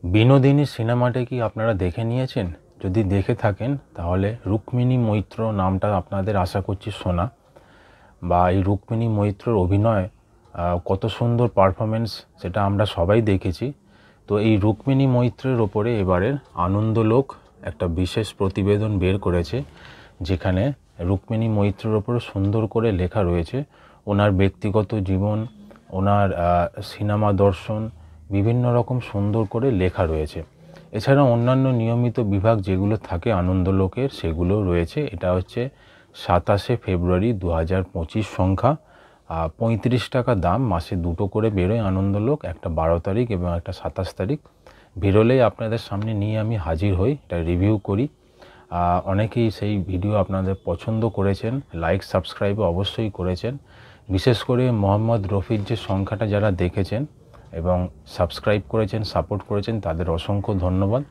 বিনোদিনী সিনেমাটা কি আপনারা দেখে নিয়েছেন? যদি দেখে থাকেন তাহলে রুক্মিণী মৈত্র নামটা আপনাদের আশা করছি শোনা, বা এই রুক্মিণী মৈত্রর অভিনয় কত সুন্দর পারফরমেন্স সেটা আমরা সবাই দেখেছি। তো এই রুক্মিণী মৈত্রের ওপরে এবারের আনন্দলোক একটা বিশেষ প্রতিবেদন বের করেছে, যেখানে রুক্মিণী মৈত্রের ওপর সুন্দর করে লেখা রয়েছে ওনার ব্যক্তিগত জীবন, ওনার সিনেমা দর্শন, বিভিন্ন রকম সুন্দর করে লেখা রয়েছে। এছাড়া অন্যান্য নিয়মিত বিভাগ যেগুলো থাকে আনন্দলোকের সেগুলো রয়েছে। এটা হচ্ছে 27শে ফেব্রুয়ারি 2025 সংখ্যা, 35 টাকা দাম। মাসে দুটো করে বেরোয় আনন্দলোক, একটা 12 তারিখ এবং একটা 27 তারিখ। বেরোলেই আপনাদের সামনে নিয়ে আমি হাজির হই, এটা রিভিউ করি। অনেকেই সেই ভিডিও আপনাদের পছন্দ করেছেন, লাইক সাবস্ক্রাইবও অবশ্যই করেছেন। বিশেষ করে মোহাম্মদ রফির যে সংখ্যাটা যারা দেখেছেন এবং সাবস্ক্রাইব করেছেন, সাপোর্ট করেছেন, তাদের অসংখ্য ধন্যবাদ।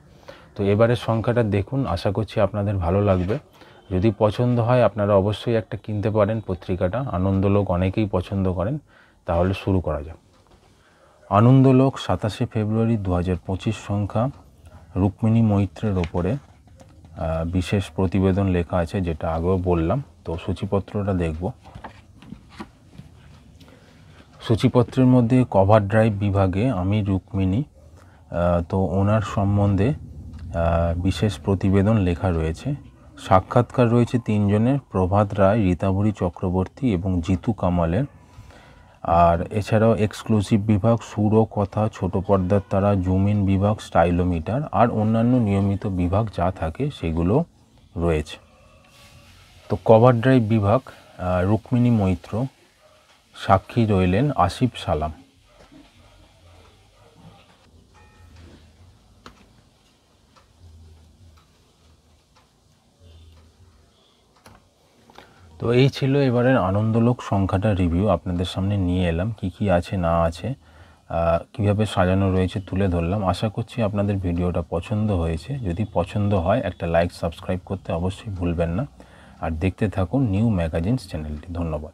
তো এবারের সংখ্যাটা দেখুন, আশা করছি আপনাদের ভালো লাগবে। যদি পছন্দ হয় আপনারা অবশ্যই একটা কিনতে পারেন পত্রিকাটা, আনন্দলোক অনেকেই পছন্দ করেন। তাহলে শুরু করা যাক। আনন্দলোক 27শে ফেব্রুয়ারি 2025 সংখ্যা, রুক্মিণী মৈত্রের ওপরে বিশেষ প্রতিবেদন লেখা আছে, যেটা আগেও বললাম। তো সূচিপত্রটা দেখব। সূচিপত্রের মধ্যে কভার ড্রাইভ বিভাগে আমি রুক্মিণী, তো ওনার সম্বন্ধে বিশেষ প্রতিবেদন লেখা রয়েছে। সাক্ষাৎকার রয়েছে তিনজনের, প্রভাত রায়, রীতাভরী চক্রবর্তী এবং জিতু কামালের। আর এছাড়াও এক্সক্লুসিভ বিভাগ সুর ও কথা, ছোট পর্দার তারা, জুম ইন বিভাগ, স্টাইলোমিটার আর অন্যান্য নিয়মিত বিভাগ যা থাকে সেগুলো রয়েছে। তো কভার ড্রাইভ বিভাগ, রুক্মিণী মৈত্র, সাক্ষী রইলেন আসিফ সালাম। তো এই ছিল এবারের আনন্দলোক সংখ্যাটা রিভিউ, আপনাদের সামনে নিয়ে এলাম। কি কি আছে না আছে, কিভাবে সাজানো রয়েছে তুলে ধরলাম। আশা করছি আপনাদের ভিডিওটা পছন্দ হয়েছে। যদি পছন্দ হয় একটা লাইক সাবস্ক্রাইব করতে অবশ্যই ভুলবেন না। আর দেখতে থাকুন নিউ ম্যাগাজিনস চ্যানেলটি। ধন্যবাদ।